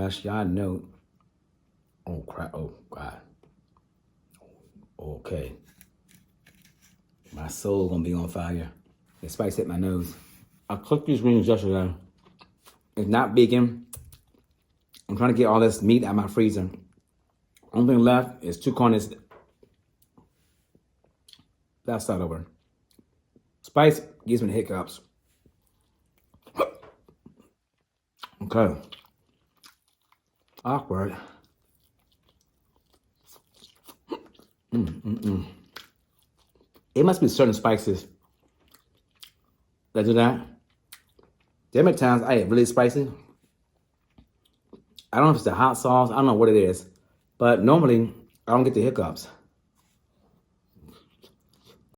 gosh, y'all know. Oh, crap. Oh, God. Okay. My soul gonna be on fire. The spice hit my nose. I cooked these greens yesterday. It's not vegan. I'm trying to get all this meat out of my freezer. Only thing left is 2 corners. That's start over. Spice gives me the hiccups. Okay. Awkward. It must be certain spices that do that. There are many times I eat really spicy. I don't know if it's the hot sauce. I don't know what it is. But normally, I don't get the hiccups.